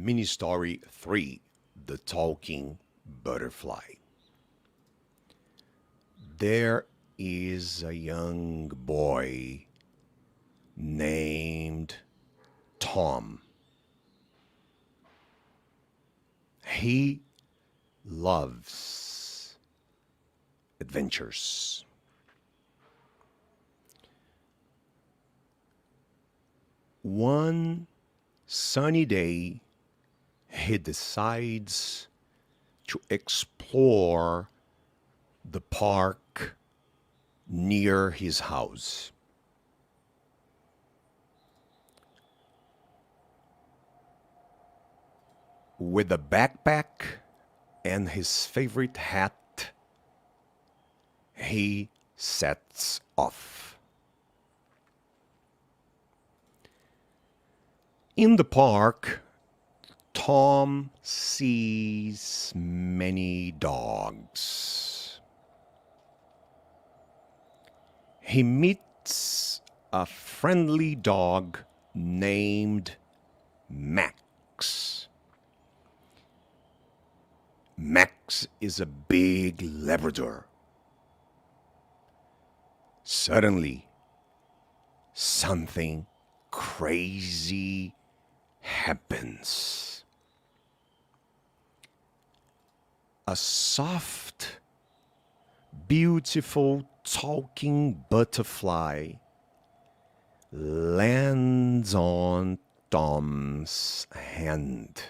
Mini Story 3, The Talking Butterfly. There is a young boy named Tom. He loves adventures. One sunny day, he decides to explore the park near his house. With a backpack and his favorite hat, he sets off. In the park, Tom sees many dogs. He meets a friendly dog named Max. Max is a big Labrador. Suddenly, something crazy happens. A soft, beautiful talking butterfly lands on Tom's hand.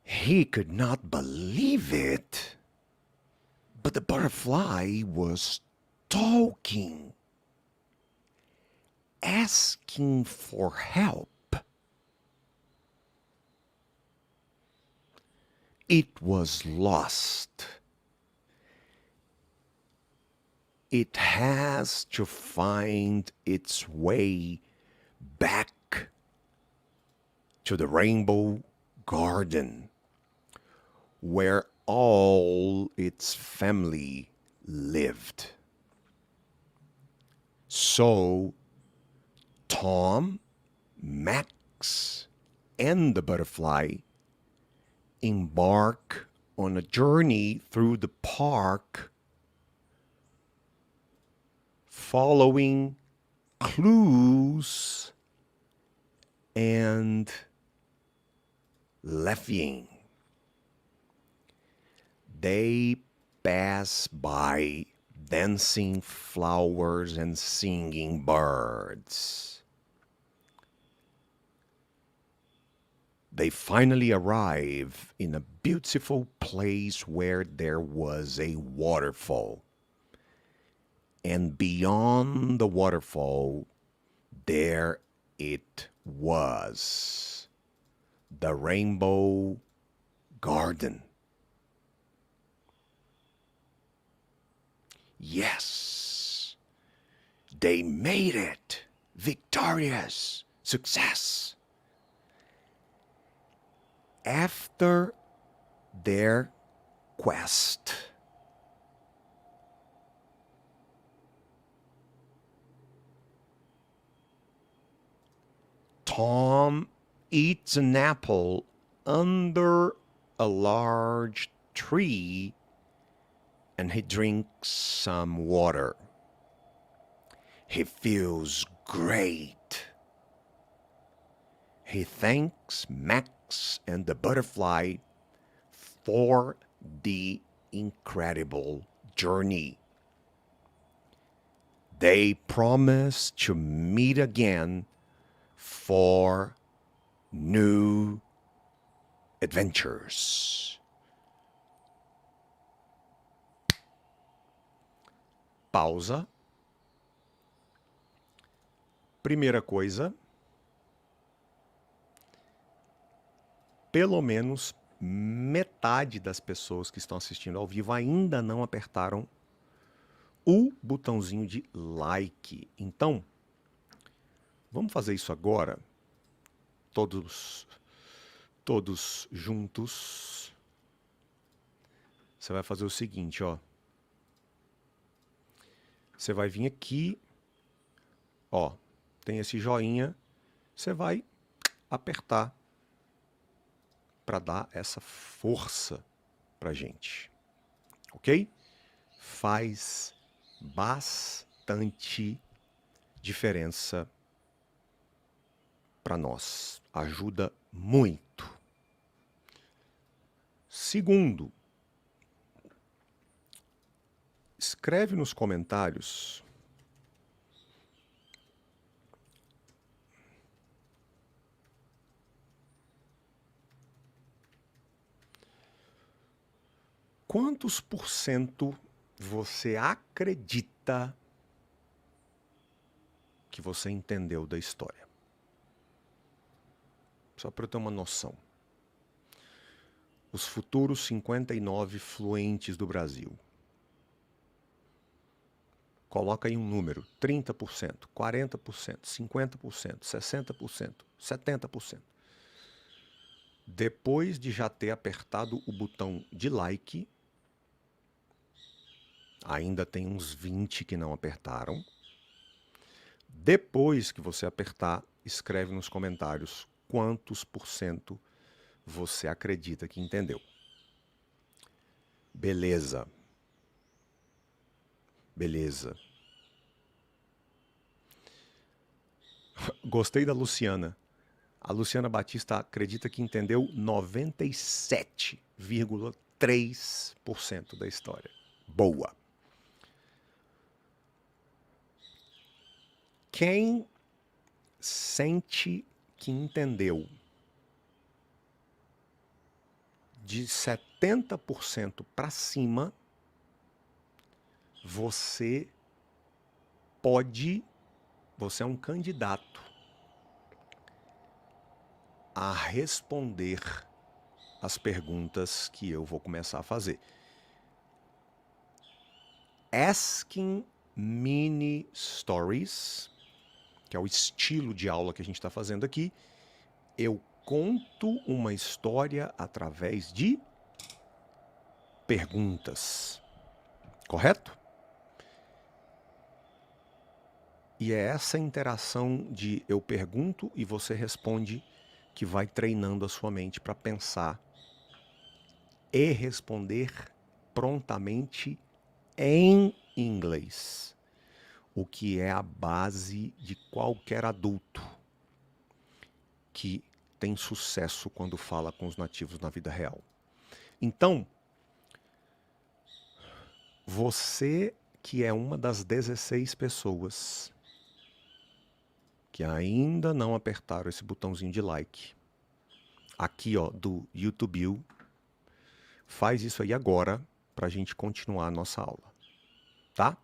He could not believe it, but the butterfly was talking, asking for help. It was lost. It has to find its way back to the rainbow garden where all its family lived. So Tom, Max, and the butterfly embark on a journey through the park, following clues and laughing. They pass by dancing flowers and singing birds. They finally arrive in a beautiful place where there was a waterfall. And beyond the waterfall, there it was, the rainbow garden. Yes, they made it. Victorious. Success. After their quest, Tom eats an apple under a large tree and he drinks some water. He feels great. He thanks Max and the butterfly for the incredible journey. They promise to meet again for new adventures. Pausa. Primeira coisa, pelo menos metade das pessoas que estão assistindo ao vivo ainda não apertaram o botãozinho de like. Então, vamos fazer isso agora, todos juntos. Você vai fazer o seguinte, ó. Você vai vir aqui, ó, tem esse joinha, você vai apertar para dar essa força pra gente, ok? Faz bastante diferença para nós, ajuda muito. Segundo, escreve nos comentários quantos por cento você acredita que você entendeu da história. Só para eu ter uma noção. Os futuros 59 fluentes do Brasil. Coloca aí um número, 30%, 40%, 50%, 60%, 70%. Depois de já ter apertado o botão de like, ainda tem uns 20 que não apertaram. Depois que você apertar, escreve nos comentários quantos por cento você acredita que entendeu. Beleza. Beleza. Gostei da Luciana. A Luciana Batista acredita que entendeu 97,3% da história. Boa. Quem sente que entendeu de 70% para cima, você é um candidato a responder as perguntas que eu vou começar a fazer. Asking Mini Stories, que é o estilo de aula que a gente está fazendo aqui. Eu conto uma história através de perguntas. Correto? E é essa interação de eu pergunto e você responde que vai treinando a sua mente para pensar e responder prontamente em inglês, o que é a base de qualquer adulto que tem sucesso quando fala com os nativos na vida real. Então, você que é uma das 16 pessoas que ainda não apertaram esse botãozinho de like, aqui ó, do YouTube, faz isso aí agora para a gente continuar a nossa aula, tá?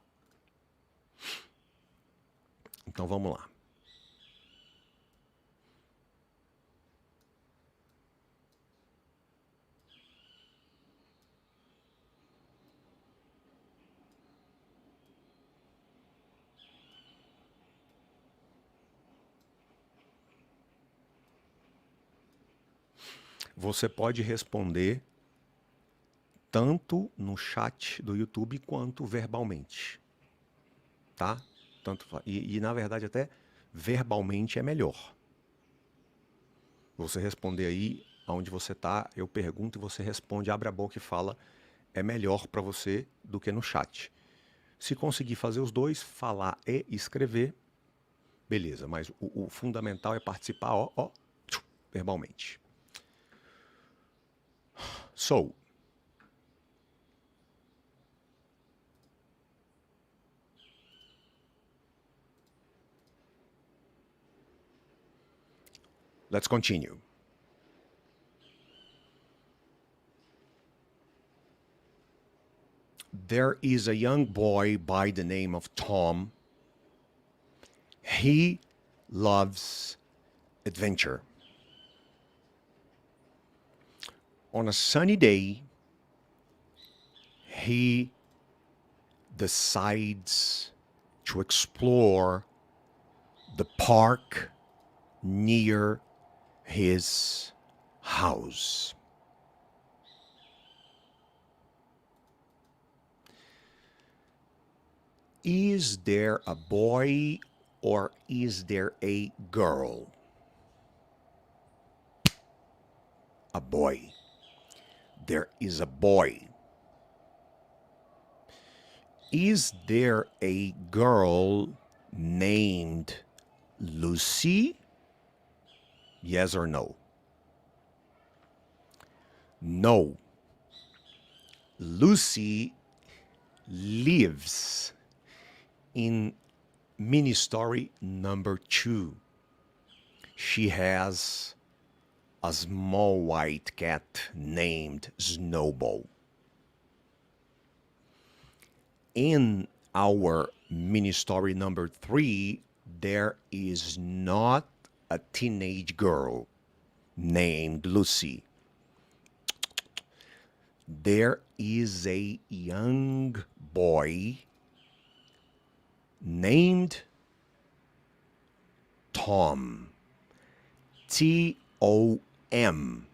Então vamos lá. Você pode responder tanto no chat do YouTube quanto verbalmente, tá? E na verdade até verbalmente é melhor. Você responder aí onde você está, eu pergunto e você responde, abre a boca e fala, é melhor para você do que no chat. Se conseguir fazer os dois, falar e escrever, beleza, mas o fundamental é participar, verbalmente. So, let's continue. There is a young boy by the name of Tom. He loves adventure. On a sunny day, he decides to explore the park near his house. Is there a boy or is there a girl? a boy. There is a boy. Is there a girl named Lucy? Yes or no? No. Lucy lives in mini story number 2. She has a small white cat named Snowball. In our mini story number 3, there is not a teenage girl named Lucy. There is a young boy named Tom. T-O-M.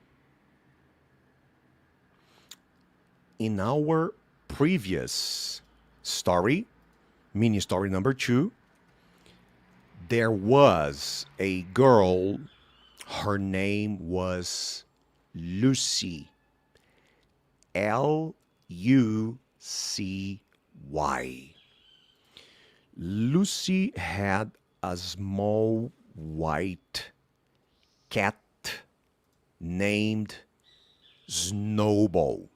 In our previous story, mini story number 2, there was a girl. Her name was Lucy. L-U-C-Y. Lucy had a small white cat named Snowball.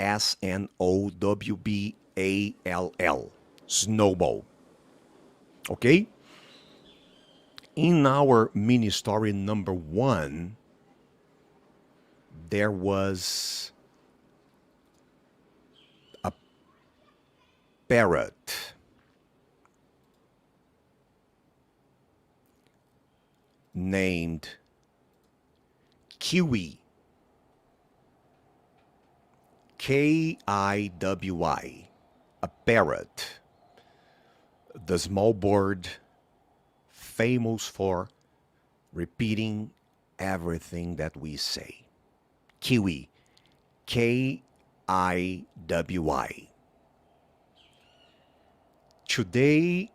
S-N-O-W-B-A-L-L. Snowball. Okay? In our mini story number 1, there was a parrot named Kiwi. K-I-W-I. A parrot. The small bird famous for repeating everything that we say. Kiwi. K-I-W-I. Today,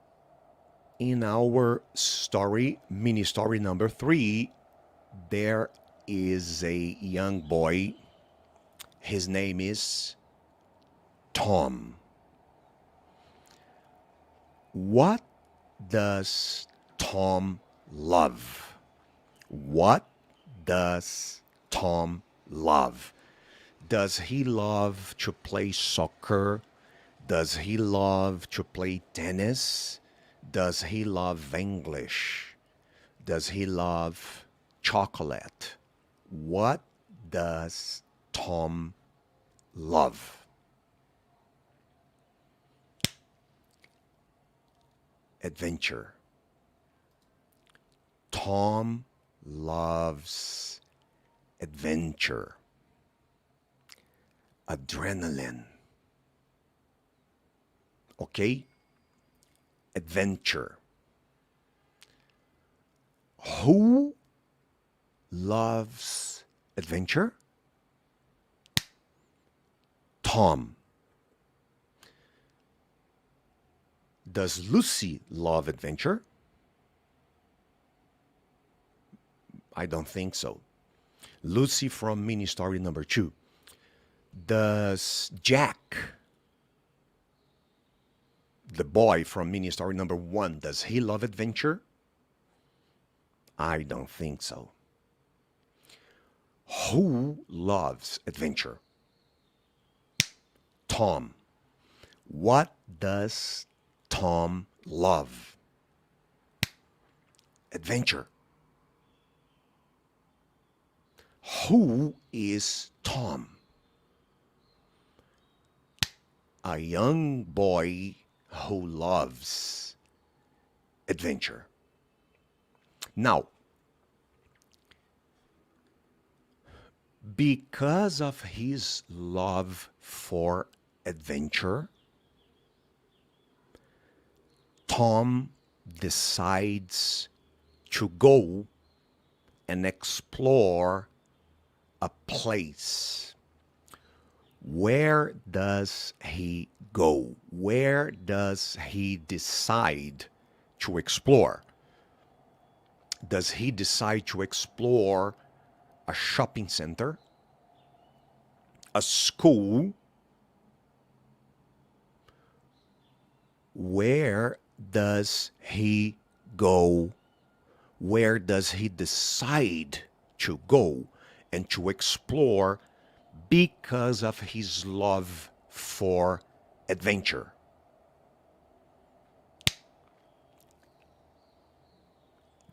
in our story, mini story number 3, there is a young boy. His name is Tom. What does Tom love? What does Tom love? Does he love to play soccer? Does he love to play tennis? Does he love English? Does he love chocolate? What does Tom love? Adventure. Tom loves adventure. Adrenaline. Okay? Adventure. Who loves adventure? Tom. Does Lucy love adventure? I don't think so. Lucy from mini story number 2. Does Jack, the boy from mini story number 1, does he love adventure? I don't think so. Who loves adventure? Tom. What does Tom love? Adventure. Who is Tom? A young boy who loves adventure. Now, because of his love for adventure, Tom decides to go and explore a place. Where does he go? Where does he decide to explore? Does he decide to explore a shopping center, a school. Where does he go? Where does he decide to go and to explore because of his love for adventure?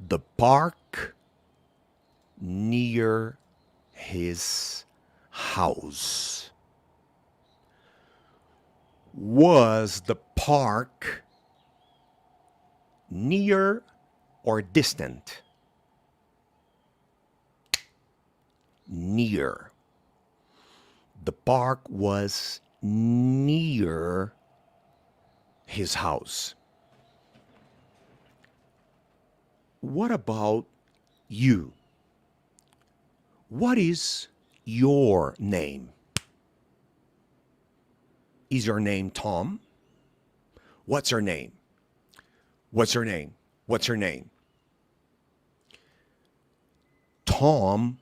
The park near his house. Was the park near or distant? Near. The park was near his house. What about you? What is your name? Is your name Tom? What's her name? What's her name? What's her name? Tom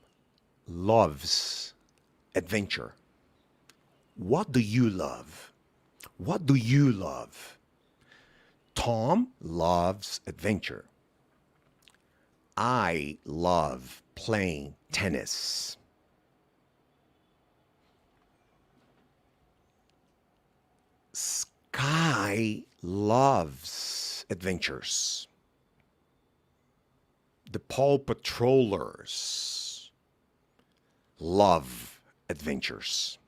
loves adventure. What do you love? What do you love? Tom loves adventure. I love playing tennis. Sky loves adventures. The Paw Patrollers love adventures.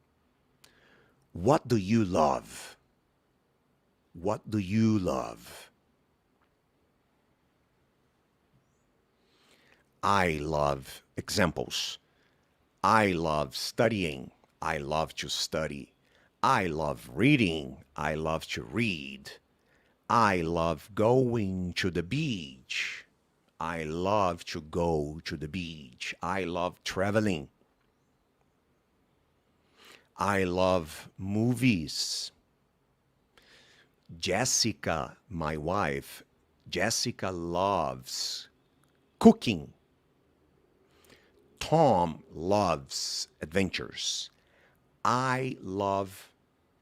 What do you love? What do you love? I love examples. I love studying. I love to study. I love reading. I love to read. I love going to the beach. I love to go to the beach. I love traveling. I love movies. Jessica, my wife, Jessica loves cooking. Tom loves adventures. I love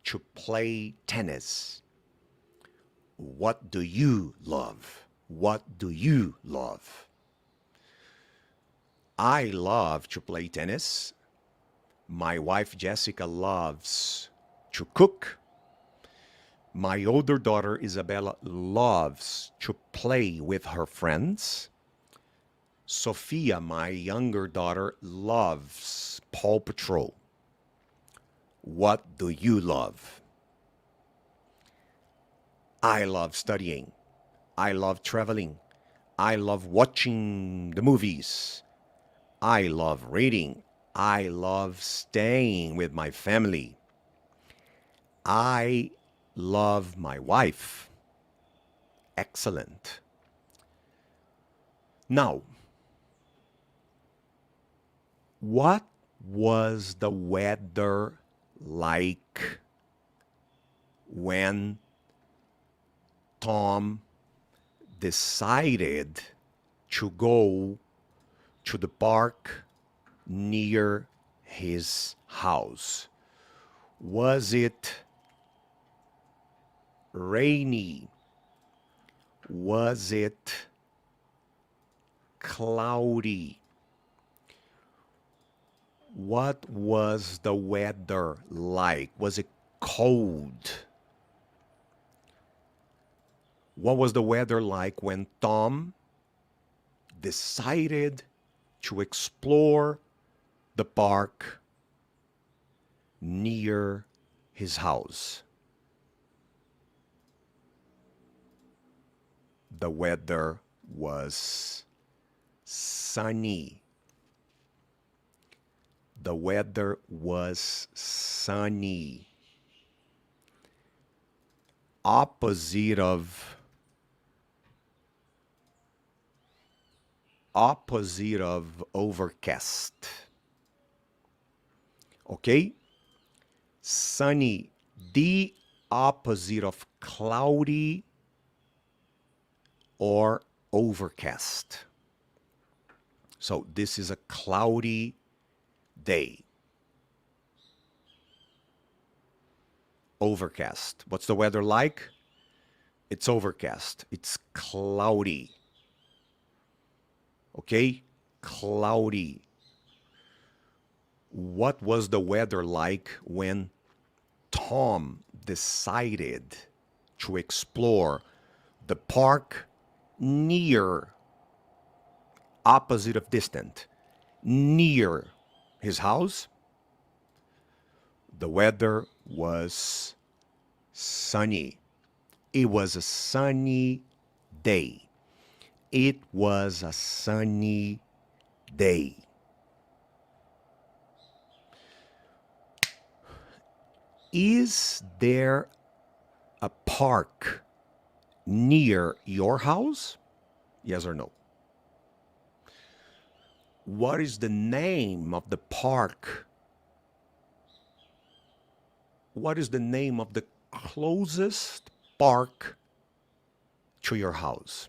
to play tennis. What do you love? What do you love? I love to play tennis. My wife Jessica loves to cook. My older daughter Isabella loves to play with her friends. Sophia, my younger daughter, loves Paw Patrol. What do you love? I love studying. I love traveling. I love watching the movies. I love reading. I love staying with my family. I love my wife. Excellent. Now, what was the weather like when Tom decided to go to the park near his house? Was it rainy? Was it cloudy? What was the weather like? Was it cold? What was the weather like when Tom decided to explore the park near his house? The weather was sunny. The weather was sunny. Opposite of overcast. Okay? Sunny, the opposite of cloudy or overcast. So this is a cloudy day. Overcast. What's the weather like? It's overcast. It's cloudy. Okay? Cloudy. What was the weather like when Tom decided to explore the park near, opposite of distant, near his house? The weather was sunny. It was a sunny day. It was a sunny day. Is there a park near your house? Yes or no? What is the name of the park? What is the name of the closest park to your house?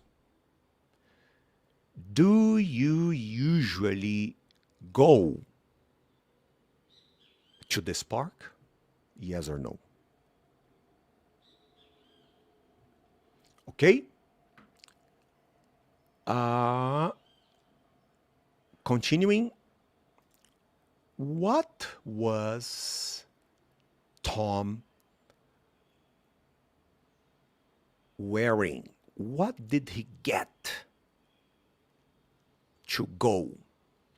Do you usually go to this park? Yes or no? Okay? Continuing. What was Tom wearing? What did he get to go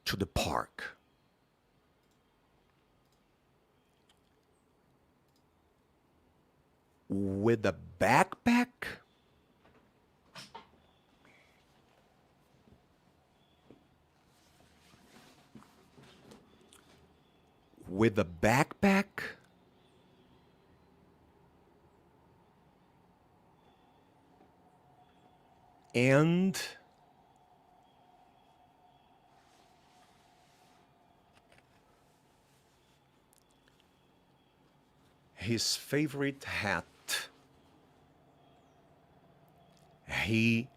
to the park? With a backpack? With a backpack? And his favorite hat. He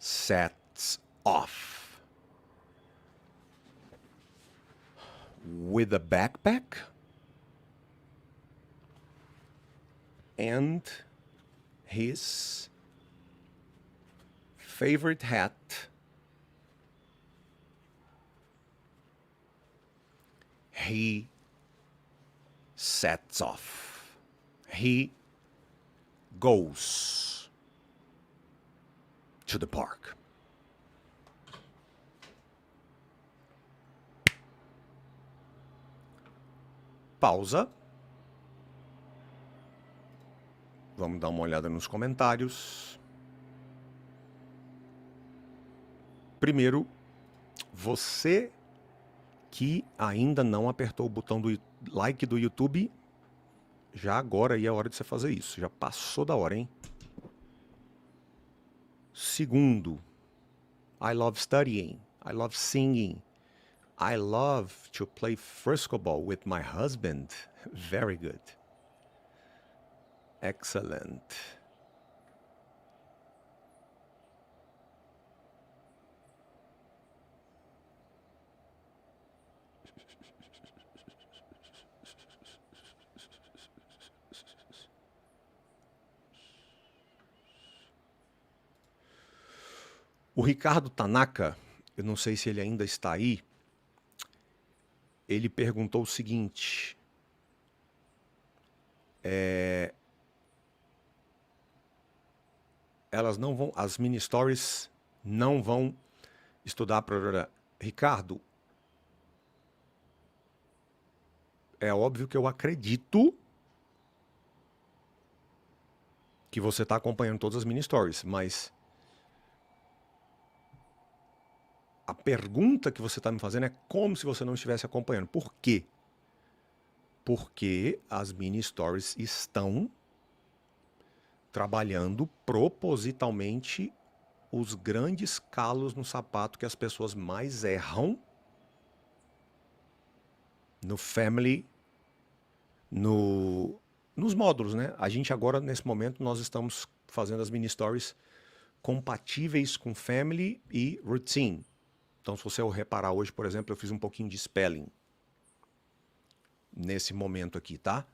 sets off. With a backpack and his favorite hat, he sets off. He goes to the park. Pausa. Vamos dar uma olhada nos comentários. Primeiro, você que ainda não apertou o botão do like do YouTube, já agora aí é a hora de você fazer isso. Já passou da hora, hein? Segundo, I love studying. I love singing. I love to play frisbee with my husband. Very good. Excellent. O Ricardo Tanaka, eu não sei se ele ainda está aí, ele perguntou o seguinte: elas não vão, as mini stories não vão estudar para Ricardo. É óbvio que eu acredito que você está acompanhando todas as mini stories, mas a pergunta que você está me fazendo é como se você não estivesse acompanhando. Por quê? Porque as mini stories estão trabalhando propositalmente os grandes calos no sapato que as pessoas mais erram no family, nos módulos, né? A gente agora, nesse momento, nós estamos fazendo as mini stories compatíveis com family e routine. Então, se você reparar hoje, por exemplo, eu fiz um pouquinho de spelling nesse momento aqui, tá?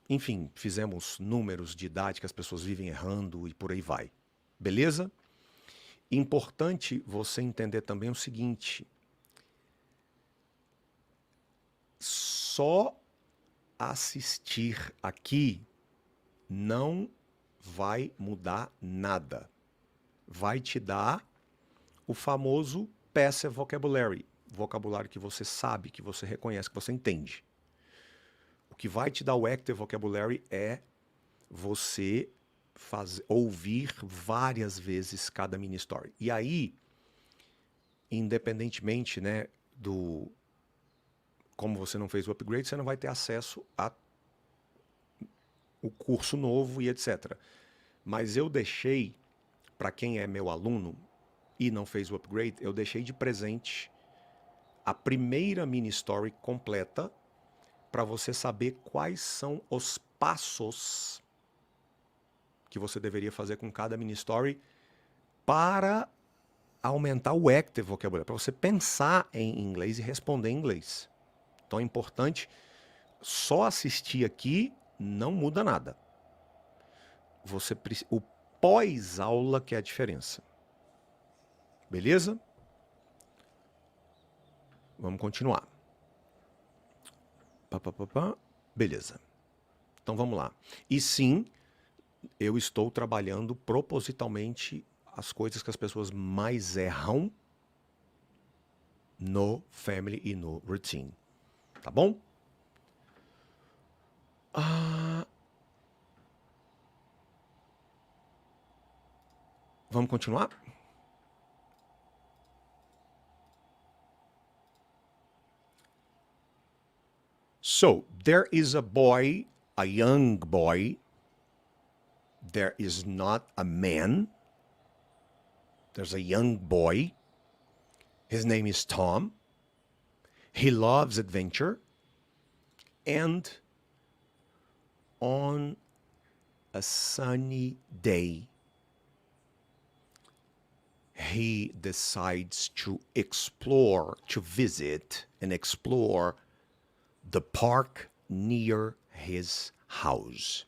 Enfim, fizemos números de idade que as pessoas vivem errando e por aí vai. Beleza? Importante você entender também o seguinte: só assistir aqui não vai mudar nada. Vai te dar o famoso passive vocabulary, vocabulário que você sabe, que você reconhece, que você entende. O que vai te dar o active vocabulary é você ouvir várias vezes cada mini story. E aí, independentemente, né, do como você não fez o upgrade, você não vai ter acesso a o curso novo e etc. Mas eu deixei, para quem é meu aluno e não fez o upgrade, eu deixei de presente a primeira mini story completa para você saber quais são os passos que você deveria fazer com cada mini story para aumentar o active vocabulary, para você pensar em inglês e responder em inglês. Então é importante, só assistir aqui não muda nada. O pós-aula que é a diferença. Beleza? Vamos continuar. Beleza. Então vamos lá. E sim, eu estou trabalhando propositalmente as coisas que as pessoas mais erram no family e no routine. Tá bom? Vamos continuar? So, there is a boy, a young boy. There is not a man. There's a young boy. His name is Tom. He loves adventure. And on a sunny day, he decides to visit and explore the park near his house.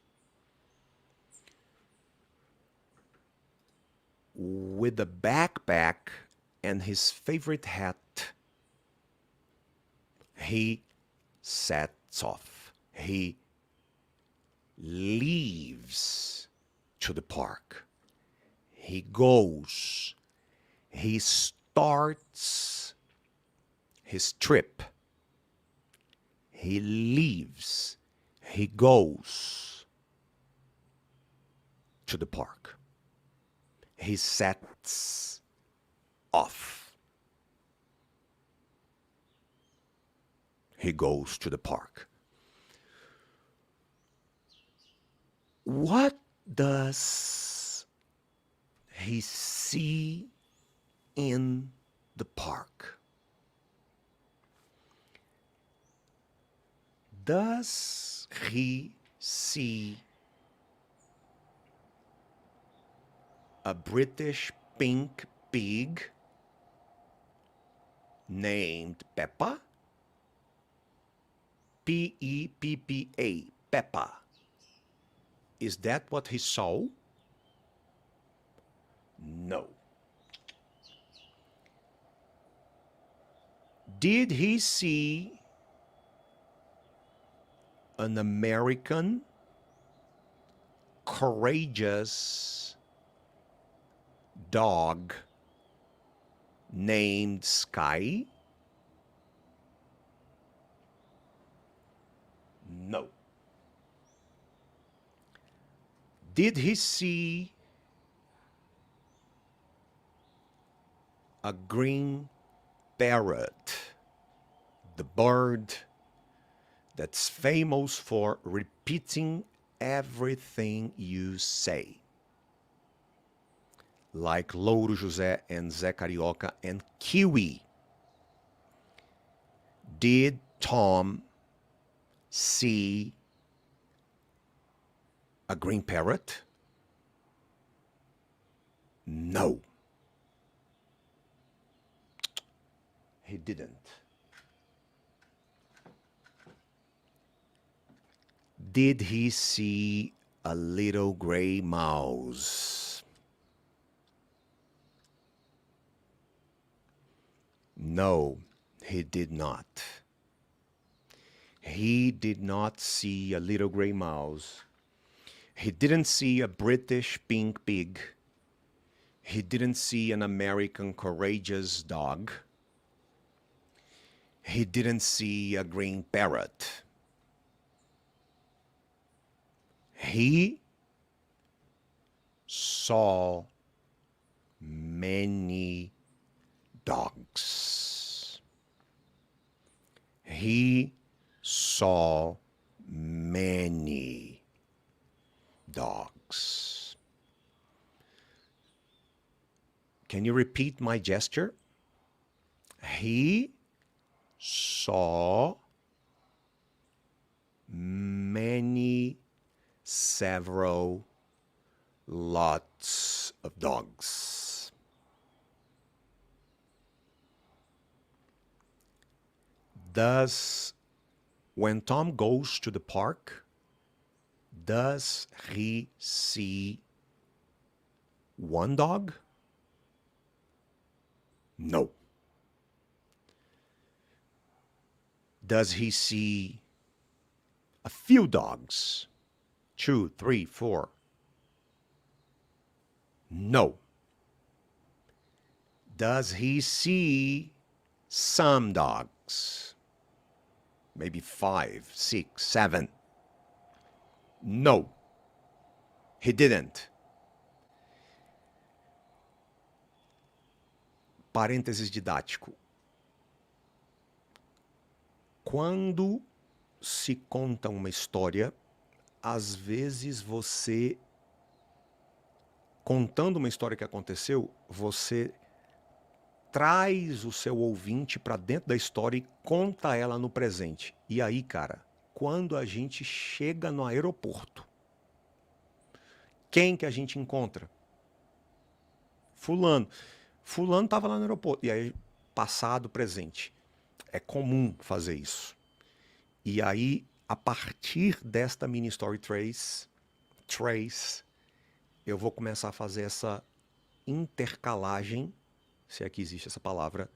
With a backpack and his favorite hat, he sets off. He leaves to the park. He goes. He starts his trip. He leaves. He goes to the park. He sets off. He goes to the park. What does he see in the park? Does he see a British pink pig named Peppa? Peppa, Peppa. Is that what he saw? No. Did he see an American courageous dog named Sky? No. Did he see a green parrot, the bird that's famous for repeating everything you say? Like Louro José and Zé Carioca and Kiwi. Did Tom see a green parrot? No. He didn't. Did he see a little gray mouse? No, he did not. He did not see a little gray mouse. He didn't see a British pink pig. He didn't see an American courageous dog. He didn't see a green parrot. He saw many dogs. He saw many dogs. Can you repeat my gesture? He saw many, several, lots of dogs. When Tom goes to the park, does he see one dog? No. Does he see a few dogs? 2, 3, 4? No. Does he see some dogs? Maybe 5, 6, 7? No. He didn't. Parênteses didático. Quando se conta uma história, às vezes você, contando uma história que aconteceu, você traz o seu ouvinte para dentro da história e conta ela no presente. E aí, cara, quando a gente chega no aeroporto, quem que a gente encontra? Fulano. Fulano estava lá no aeroporto. E aí, passado, presente. É comum fazer isso. E aí, a partir desta mini story trace, eu vou começar a fazer essa intercalagem, se é que existe essa palavra,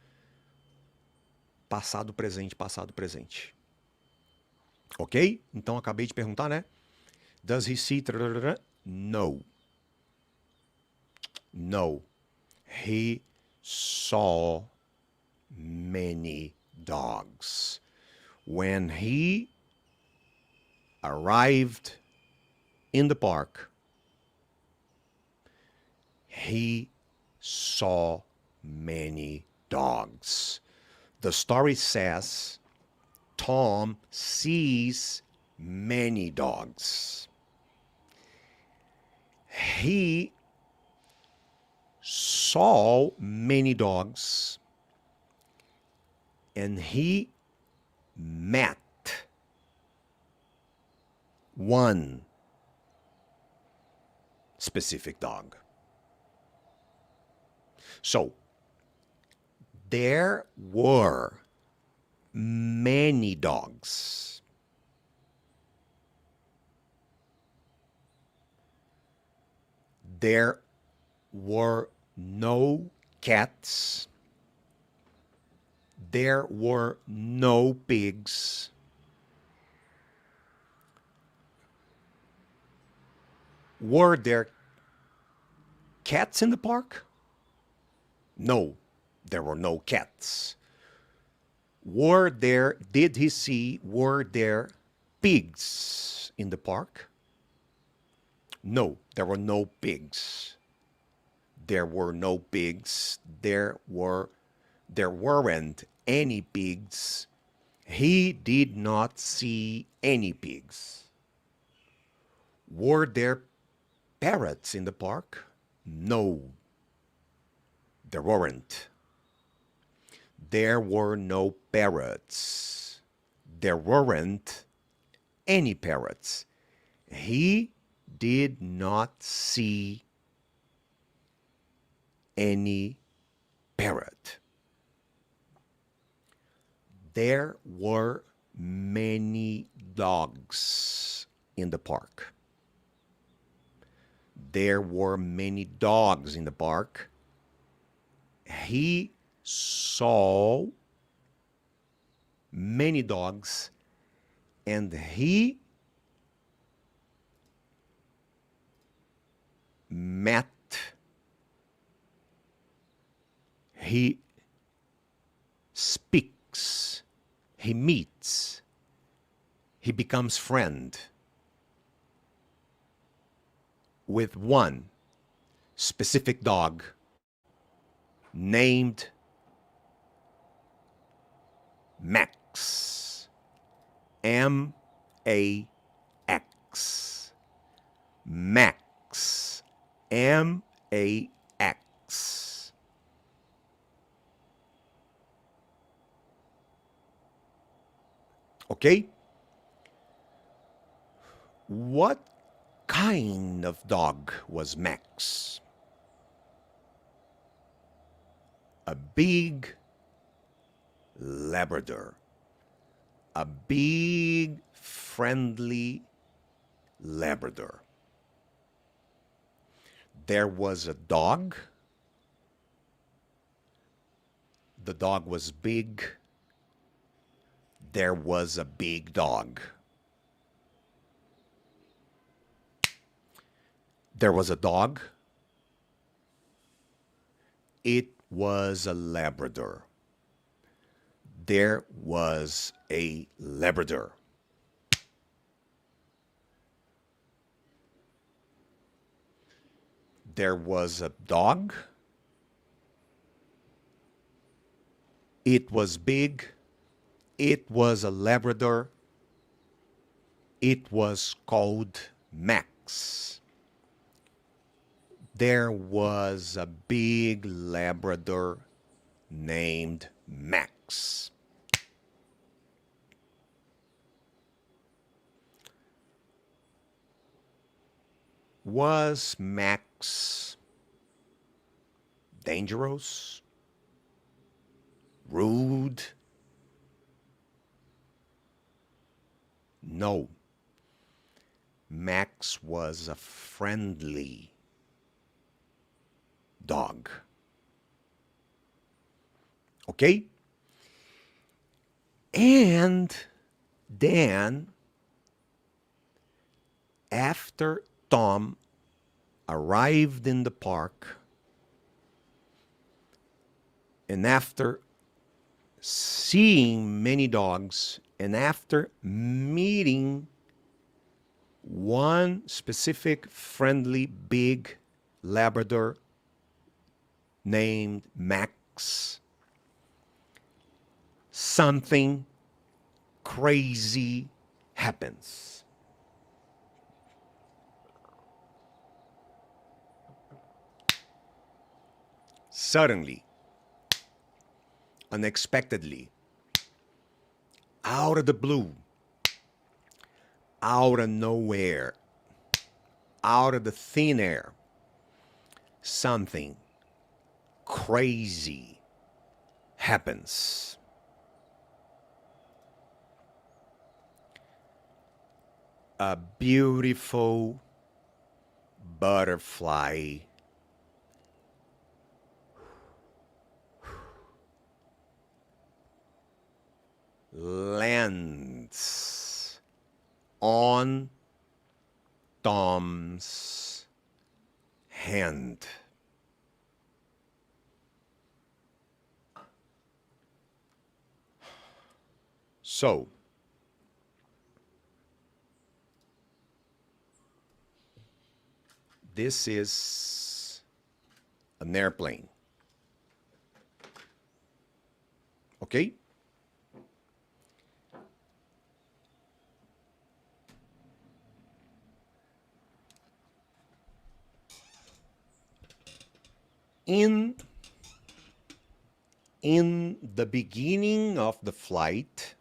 passado, presente, passado, presente. Ok? Então, acabei de perguntar, né? Does he see... No. No. He saw many dogs. When he arrived in the park, he saw many dogs. The story says Tom sees many dogs. He saw many dogs, and he met one specific dog. So, there were many dogs. There were no cats. There were no pigs. Were there cats in the park? No, there were no cats. Were there pigs in the park? No, there were no pigs. There were no pigs. There weren't any pigs. He did not see any pigs. Were there parrots in the park? No, there weren't. There were no parrots. There weren't any parrots. He did not see any parrot. There were many dogs in the park. There were many dogs in the park. He saw many dogs, and he met, he speaks, he meets, he becomes friend with one specific dog named Max. M-A-X. Max. M-A-X. Okay? What kind of dog was Max? A big Labrador. A big, friendly Labrador. There was a dog. The dog was big. There was a big dog. There was a dog. It was a Labrador. There was a Labrador. There was a dog. It was big. It was a Labrador. It was called Max. There was a big Labrador named Max. Was Max dangerous? Rude? No. Max was a friendly dog. Okay? And then, after Tom arrived in the park, and after seeing many dogs, and after meeting one specific friendly big Labrador named Max, something crazy happens. Suddenly, unexpectedly, out of the blue, out of nowhere, out of the thin air, something crazy happens. A beautiful butterfly lands on Tom's hand. So, this is an airplane. Okay? In the beginning of the flight,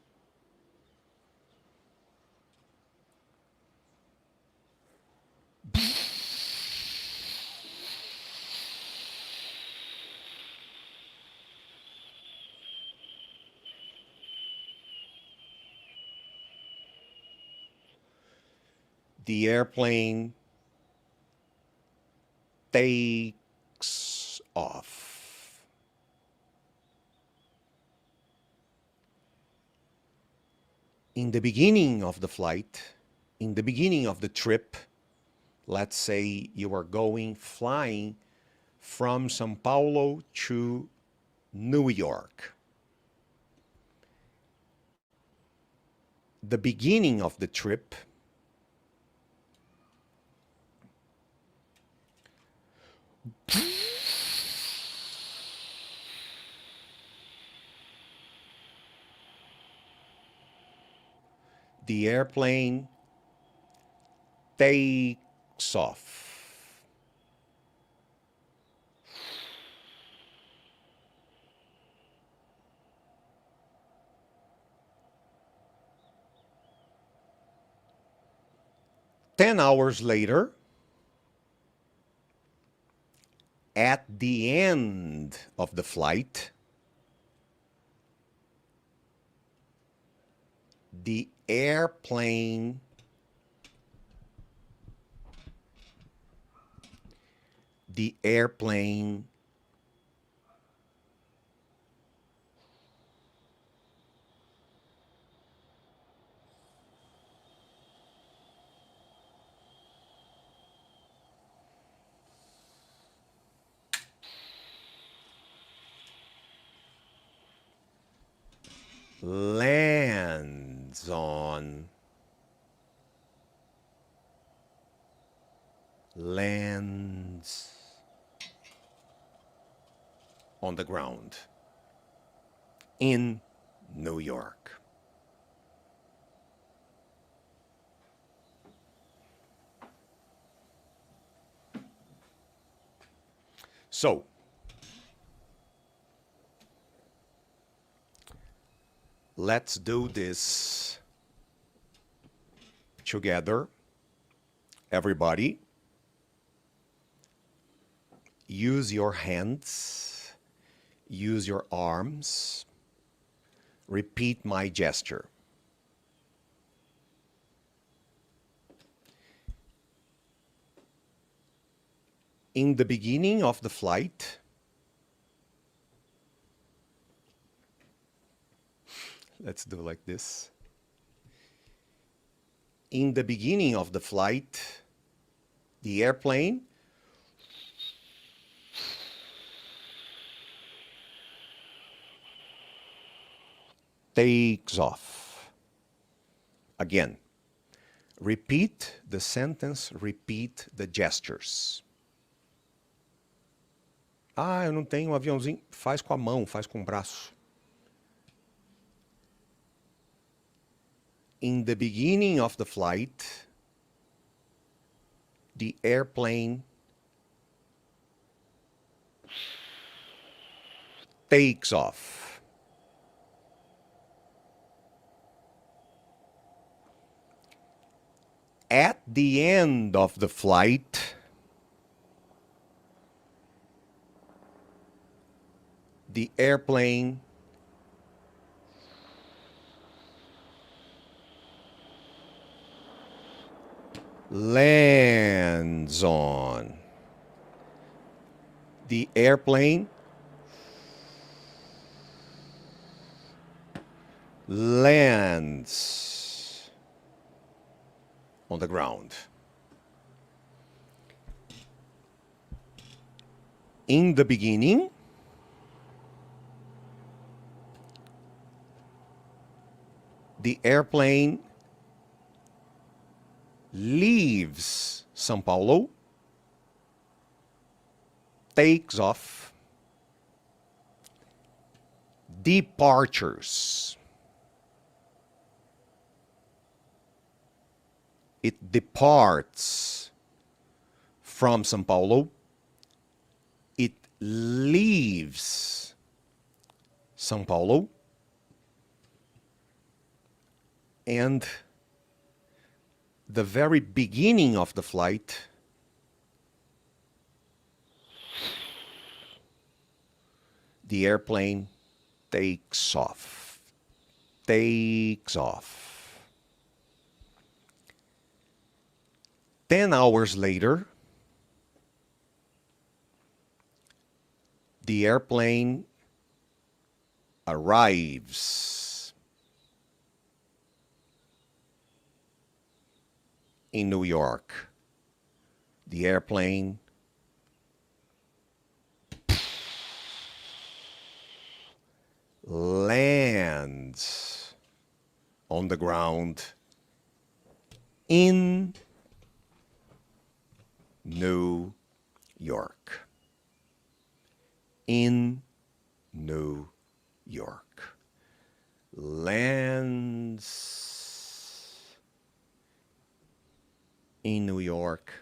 The airplane takes off. In the beginning of the flight, in the beginning of the trip, let's say you are flying from São Paulo to New York. The beginning of the trip the airplane takes off. Ten hours later, at the end of the flight, the airplane lands on the ground in New York. So, let's do this together. Everybody, use your hands, use your arms. Repeat my gesture. In the beginning of the flight, let's do like this. In the beginning of the flight, the airplane takes off. Again, repeat the sentence, repeat the gestures. Ah, eu não tenho um aviãozinho. Faz com a mão, faz com o braço. In the beginning of the flight, the airplane takes off. At the end of the flight, the airplane lands on. The airplane lands on the ground. In the beginning, the airplane leaves São Paulo, takes off. Departures. It departs from São Paulo. It leaves São Paulo. And the very beginning of the flight the airplane takes off. Takes off. 10 hours later, the airplane arrives in New York. The airplane lands on the ground in New York. In New York. Lands in New York.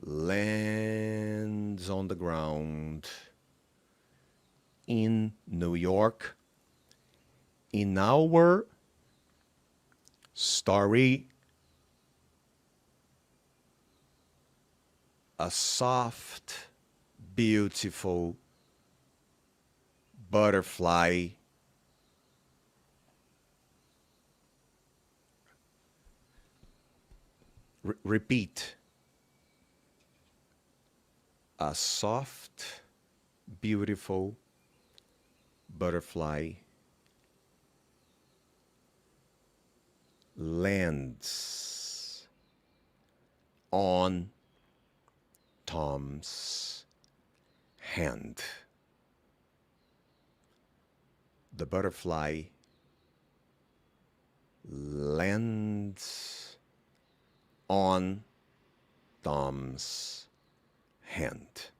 Lands on the ground in New York. In our story, a soft, beautiful butterfly repeat. A soft, beautiful butterfly lands on Tom's hand. The butterfly lands on Tom's hand.